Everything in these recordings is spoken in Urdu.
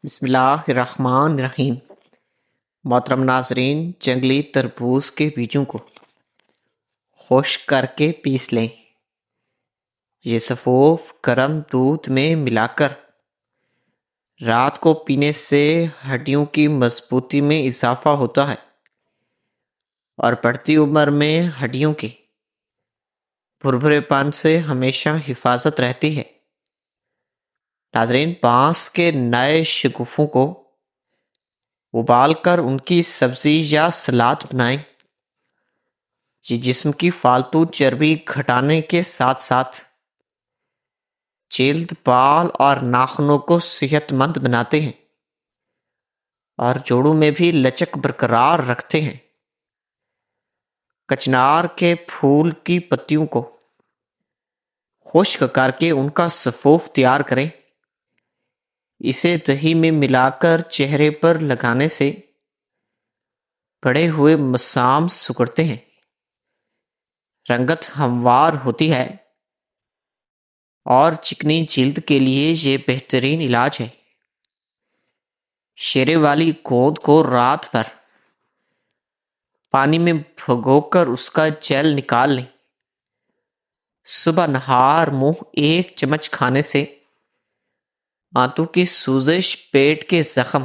بسم اللہ الرحمن الرحیم۔ محترم ناظرین، جنگلی تربوز کے بیجوں کو خشک کر کے پیس لیں۔ یہ سفوف گرم دودھ میں ملا کر رات کو پینے سے ہڈیوں کی مضبوطی میں اضافہ ہوتا ہے اور بڑھتی عمر میں ہڈیوں کے بھربھرے پن سے ہمیشہ حفاظت رہتی ہے۔ ناظرین، بانس کے نئے شگوفوں کو ابال کر ان کی سبزی یا سلاد بنائیں۔ یہ جسم کی فالتو چربی گھٹانے کے ساتھ ساتھ جلد، بال اور ناخنوں کو صحت مند بناتے ہیں اور جوڑوں میں بھی لچک برقرار رکھتے ہیں۔ کچنار کے پھول کی پتیوں کو خشک کر کے ان کا سفوف تیار کریں۔ اسے دہی میں ملا کر چہرے پر لگانے سے بڑے ہوئے مسام سکڑتے ہیں، رنگت ہموار ہوتی ہے اور چکنی جلد کے لیے یہ بہترین علاج ہے۔ شیرے والی گوند کو رات بھر پانی میں بھگو کر اس کا جیل نکال لیں۔ صبح نہار منہ 1 چمچ کھانے سے آنتوں کی سوزش، پیٹ کے زخم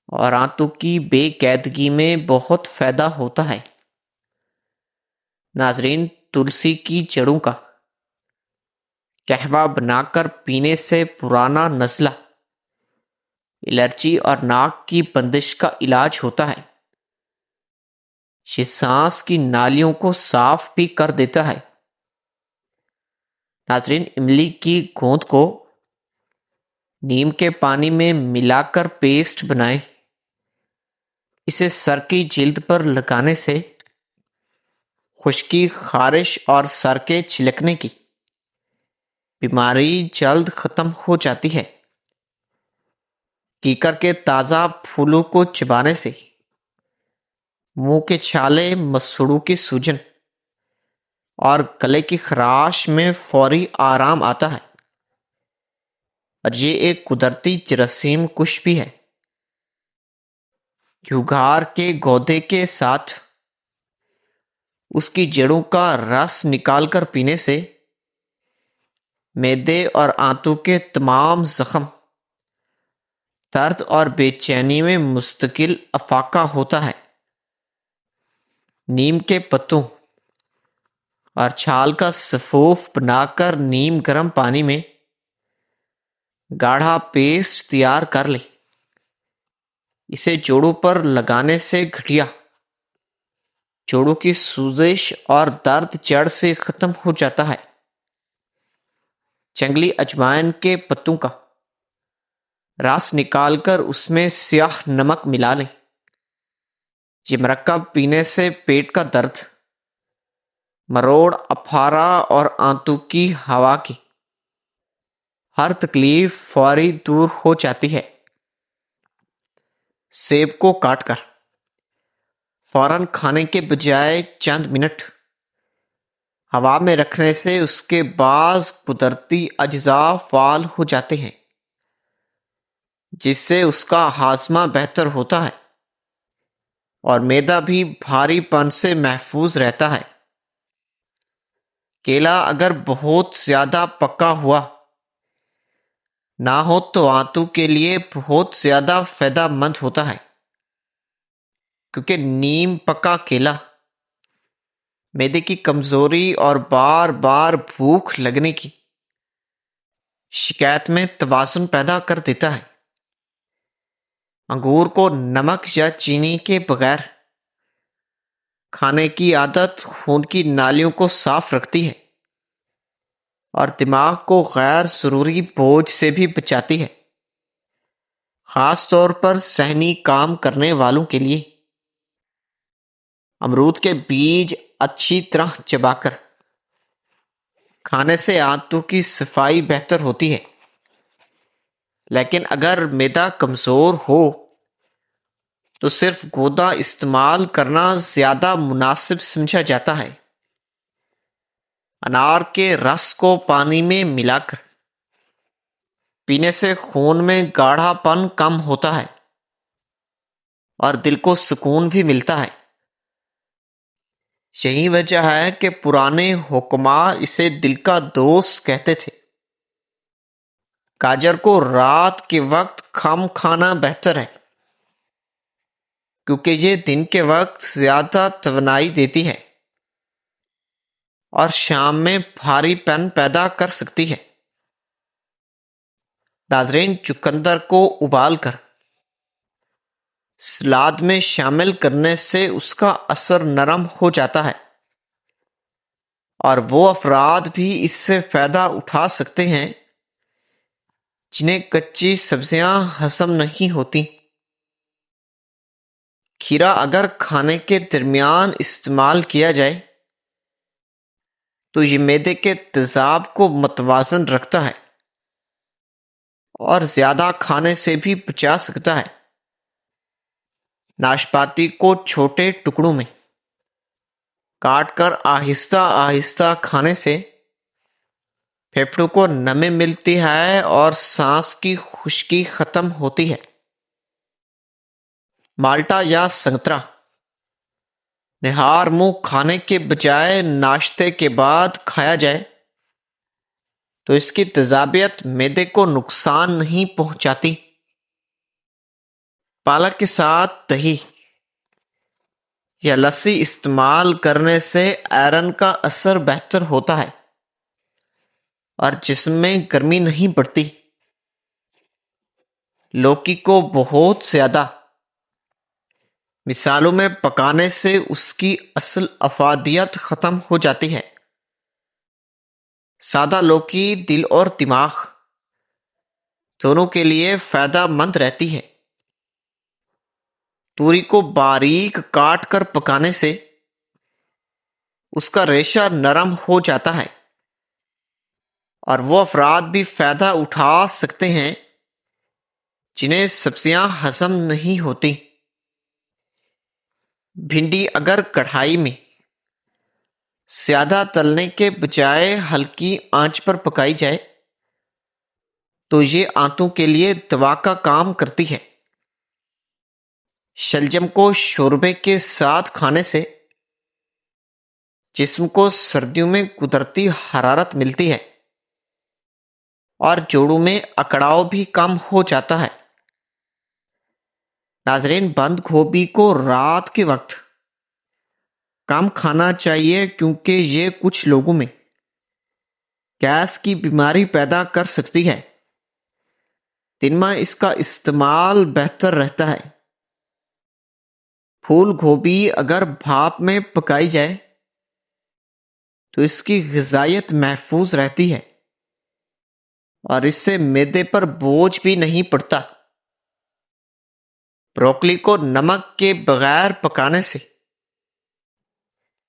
اور آنتوں کی بے قاعدگی میں بہت فائدہ ہوتا ہے۔ ناظرین، تلسی کی جڑوں کا قہوہ بنا کر پینے سے پرانا نزلہ، الرجی اور ناک کی بندش کا علاج ہوتا ہے۔ یہ سانس کی نالیوں کو صاف بھی کر دیتا ہے۔ ناظرین، املی کی گوند کو نیم کے پانی میں ملا کر پیسٹ بنائیں۔ اسے سر کی جلد پر لگانے سے خشکی، خارش اور سر کے چھلکنے کی بیماری جلد ختم ہو جاتی ہے۔ کیکر کے تازہ پھولوں کو چبانے سے منہ کے چھالے، مسوڑوں کی سوجن اور گلے کی خراش میں فوری آرام آتا ہے، اور یہ ایک قدرتی جراثیم کش بھی ہے۔ گھیوگھار کے گودے کے ساتھ اس کی جڑوں کا رس نکال کر پینے سے معدے اور آنتوں کے تمام زخم، درد اور بے چینی میں مستقل افاقہ ہوتا ہے۔ نیم کے پتوں اور چھال کا سفوف بنا کر نیم گرم پانی میں گاڑھا پیسٹ تیار کر لیں۔ اسے جوڑوں پر لگانے سے گٹھیا جوڑوں کی سوزش اور درد جڑ سے ختم ہو جاتا ہے۔ جنگلی اجوائن کے پتوں کا رس نکال کر اس میں سیاہ نمک ملا لیں۔ یہ مرکب پینے سے پیٹ کا درد، مروڑ، اپھارا اور آنتوں کی ہوا کی ہر تکلیف فوری دور ہو جاتی ہے۔ سیب کو کاٹ کر فوراً کھانے کے بجائے چند منٹ ہوا میں رکھنے سے اس کے بعض قدرتی اجزاء فعال ہو جاتے ہیں، جس سے اس کا ہاضمہ بہتر ہوتا ہے اور معدہ بھی بھاری پن سے محفوظ رہتا ہے۔ کیلا اگر بہت زیادہ پکا ہوا نہ ہو تو آنتوں کے لیے بہت زیادہ فائدہ مند ہوتا ہے، کیونکہ نیم پکا کیلا معدے کی کمزوری اور بار بار بھوک لگنے کی شکایت میں توازن پیدا کر دیتا ہے۔ انگور کو نمک یا چینی کے بغیر کھانے کی عادت خون کی نالیوں کو صاف رکھتی ہے اور دماغ کو غیر ضروری بوجھ سے بھی بچاتی ہے، خاص طور پر ذہنی کام کرنے والوں کے لیے۔ امرود کے بیج اچھی طرح چبا کر کھانے سے آنتوں کی صفائی بہتر ہوتی ہے، لیکن اگر معدہ کمزور ہو تو صرف گودا استعمال کرنا زیادہ مناسب سمجھا جاتا ہے۔ انار کے رس کو پانی میں ملا کر پینے سے خون میں گاڑھا پن کم ہوتا ہے اور دل کو سکون بھی ملتا ہے۔ یہی وجہ ہے کہ پرانے حکماء اسے دل کا دوست کہتے تھے۔ گاجر کو رات کے وقت کم کھانا بہتر ہے، کیونکہ یہ دن کے وقت زیادہ توانائی دیتی ہے اور شام میں بھاری پن پیدا کر سکتی ہے۔ ناظرین، چقندر کو ابال کر سلاد میں شامل کرنے سے اس کا اثر نرم ہو جاتا ہے، اور وہ افراد بھی اس سے فائدہ اٹھا سکتے ہیں جنہیں کچی سبزیاں ہضم نہیں ہوتی۔ کھیرا اگر کھانے کے درمیان استعمال کیا جائے تو یہ معدے کے تیزاب کو متوازن رکھتا ہے اور زیادہ کھانے سے بھی بچا سکتا ہے۔ ناشپاتی کو چھوٹے ٹکڑوں میں کاٹ کر آہستہ آہستہ کھانے سے پھیپھڑوں کو نمی ملتی ہے اور سانس کی خشکی ختم ہوتی ہے۔ مالٹا یا سنترا نہار منہ کھانے کے بجائے ناشتے کے بعد کھایا جائے تو اس کی تیزابیت معدے کو نقصان نہیں پہنچاتی۔ پالک کے ساتھ دہی یا لسی استعمال کرنے سے آئرن کا اثر بہتر ہوتا ہے اور جسم میں گرمی نہیں بڑھتی۔ لوکی کو بہت زیادہ مثالوں میں پکانے سے اس کی اصل افادیت ختم ہو جاتی ہے۔ سادہ لوکی دل اور دماغ دونوں کے لیے فائدہ مند رہتی ہے۔ توری کو باریک کاٹ کر پکانے سے اس کا ریشہ نرم ہو جاتا ہے اور وہ افراد بھی فائدہ اٹھا سکتے ہیں جنہیں سبزیاں ہضم نہیں ہوتی۔ بھنڈی اگر کڑھائی میں زیادہ تلنے کے بجائے ہلکی آنچ پر پکائی جائے تو یہ آنتوں کے لیے دوا کا کام کرتی ہے۔ شلجم کو شوربے کے ساتھ کھانے سے جسم کو سردیوں میں قدرتی حرارت ملتی ہے اور جوڑوں میں اکڑاؤ بھی کم ہو جاتا ہے۔ ناظرین، بند گوبھی کو رات کے وقت کم کھانا چاہیے کیونکہ یہ کچھ لوگوں میں گیس کی بیماری پیدا کر سکتی ہے۔ دن میں اس کا استعمال بہتر رہتا ہے۔ پھول گوبھی اگر بھاپ میں پکائی جائے تو اس کی غذائیت محفوظ رہتی ہے اور اس سے معدے پر بوجھ بھی نہیں پڑتا۔ بروکلی کو نمک کے بغیر پکانے سے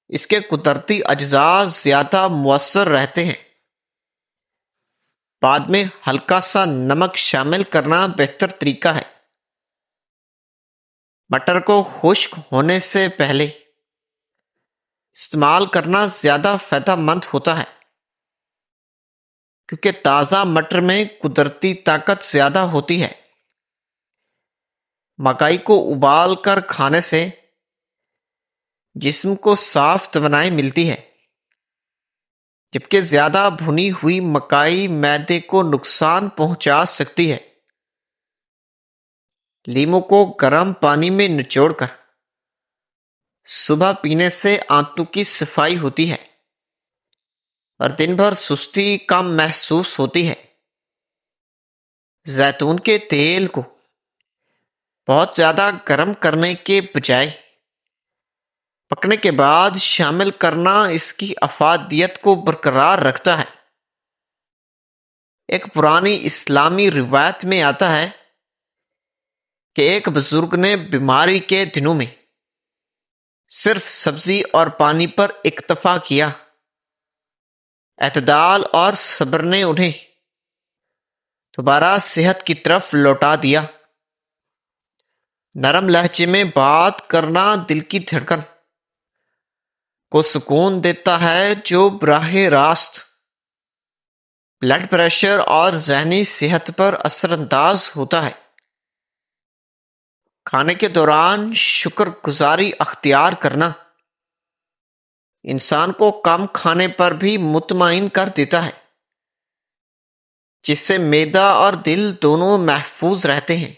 اس کے قدرتی اجزاء زیادہ مؤثر رہتے ہیں۔ بعد میں ہلکا سا نمک شامل کرنا بہتر طریقہ ہے۔ مٹر کو خشک ہونے سے پہلے استعمال کرنا زیادہ فائدہ مند ہوتا ہے، کیونکہ تازہ مٹر میں قدرتی طاقت زیادہ ہوتی ہے۔ مکئی کو ابال کر کھانے سے جسم کو صاف توانائی ملتی ہے، جبکہ زیادہ بھنی ہوئی مکئی معدے کو نقصان پہنچا سکتی ہے۔ لیموں کو گرم پانی میں نچوڑ کر صبح پینے سے آنتوں کی صفائی ہوتی ہے اور دن بھر سستی کم محسوس ہوتی ہے۔ زیتون کے تیل کو بہت زیادہ گرم کرنے کے بجائے پکنے کے بعد شامل کرنا اس کی افادیت کو برقرار رکھتا ہے۔ ایک پرانی اسلامی روایت میں آتا ہے کہ ایک بزرگ نے بیماری کے دنوں میں صرف سبزی اور پانی پر اکتفا کیا۔ اعتدال اور صبر نے انہیں دوبارہ صحت کی طرف لوٹا دیا۔ نرم لہجے میں بات کرنا دل کی دھڑکن کو سکون دیتا ہے جو براہ راست بلڈ پریشر اور ذہنی صحت پر اثر انداز ہوتا ہے۔ کھانے کے دوران شکر گزاری اختیار کرنا انسان کو کم کھانے پر بھی مطمئن کر دیتا ہے، جس سے معدہ اور دل دونوں محفوظ رہتے ہیں۔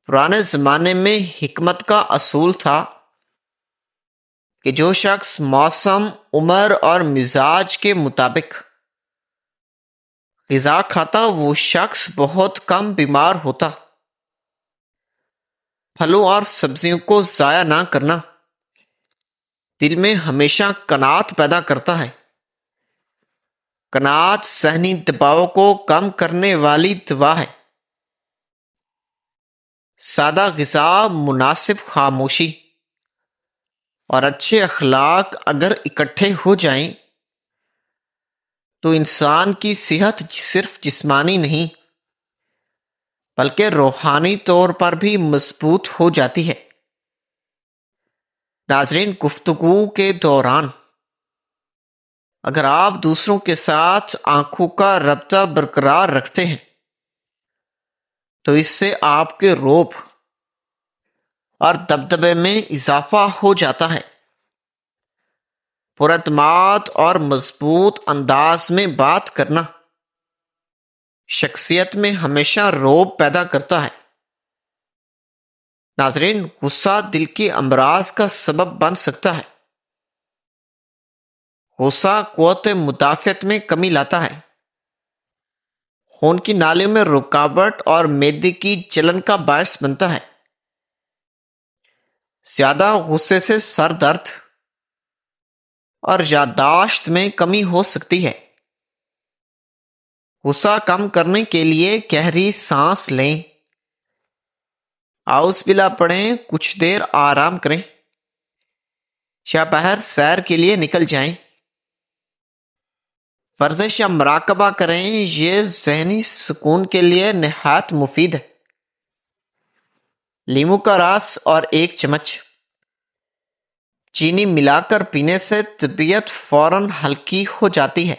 پرانے زمانے میں حکمت کا اصول تھا کہ جو شخص موسم، عمر اور مزاج کے مطابق غذا کھاتا وہ شخص بہت کم بیمار ہوتا۔ پھلوں اور سبزیوں کو ضائع نہ کرنا دل میں ہمیشہ قناعت پیدا کرتا ہے۔ قناعت ذہنی دباؤ کو کم کرنے والی دوا ہے۔ سادہ غذا، مناسب خاموشی اور اچھے اخلاق اگر اکٹھے ہو جائیں تو انسان کی صحت صرف جسمانی نہیں بلکہ روحانی طور پر بھی مضبوط ہو جاتی ہے۔ ناظرین، گفتگو کے دوران اگر آپ دوسروں کے ساتھ آنکھوں کا رابطہ برقرار رکھتے ہیں تو اس سے آپ کے رعب اور دبدبے میں اضافہ ہو جاتا ہے۔ پراعتماد اور مضبوط انداز میں بات کرنا شخصیت میں ہمیشہ رعب پیدا کرتا ہے۔ ناظرین، غصہ دل کی امراض کا سبب بن سکتا ہے۔ غصہ قوت مدافعت میں کمی لاتا ہے، خون کی نالیوں میں رکاوٹ اور معدے کی جلن کا باعث بنتا ہے۔ زیادہ غصے سے سر درد اور یادداشت میں کمی ہو سکتی ہے۔ غصہ کم کرنے کے لیے گہری سانس لیں، اعوذ باللہ پڑھیں، کچھ دیر آرام کریں یا باہر سیر کے لیے نکل جائیں۔ ورزش یا مراقبہ کریں، یہ ذہنی سکون کے لیے نہایت مفید ہے۔ لیموں کا رس اور 1 چمچ چینی ملا کر پینے سے طبیعت فوراً ہلکی ہو جاتی ہے۔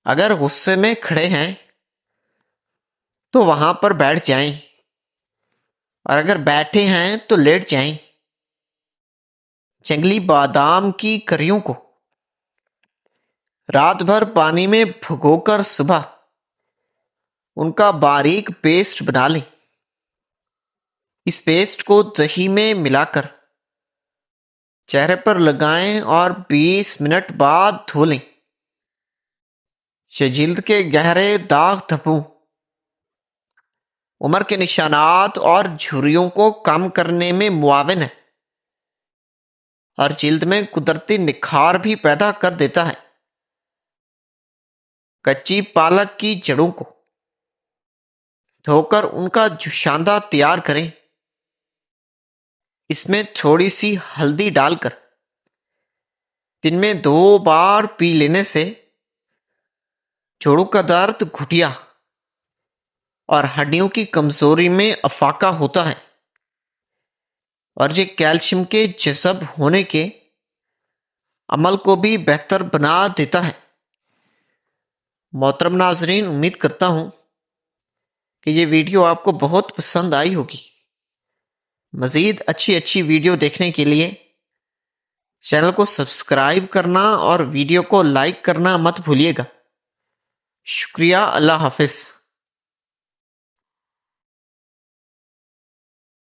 اگر غصے میں کھڑے ہیں تو وہاں پر بیٹھ جائیں، اور اگر بیٹھے ہیں تو لیٹ جائیں۔ جنگلی بادام کی کریوں کو رات بھر پانی میں بھگو کر صبح ان کا باریک پیسٹ بنا لیں۔ اس پیسٹ کو دہی میں ملا کر چہرے پر لگائیں اور 20 منٹ بعد دھو لیں۔ یہ جلد کے گہرے داغ دھبوں، عمر کے نشانات اور جھریوں کو کم کرنے میں معاون ہے اور جلد میں قدرتی نکھار بھی پیدا کر دیتا ہے۔ کچی پالک کی جڑوں کو دھو کر ان کا جوشاندہ تیار کریں۔ اس میں تھوڑی سی ہلدی ڈال کر دن میں 2 بار پی لینے سے جوڑوں کا درد، گھٹیا اور ہڈیوں کی کمزوری میں افاقہ ہوتا ہے، اور یہ کیلشیم کے جذب ہونے کے عمل کو بھی بہتر بنا دیتا ہے۔ محترم ناظرین، امید کرتا ہوں کہ یہ ویڈیو آپ کو بہت پسند آئی ہوگی۔ مزید اچھی ویڈیو دیکھنے کے لیے چینل کو سبسکرائب کرنا اور ویڈیو کو لائک کرنا مت بھولیے گا۔ شکریہ، اللہ حافظ۔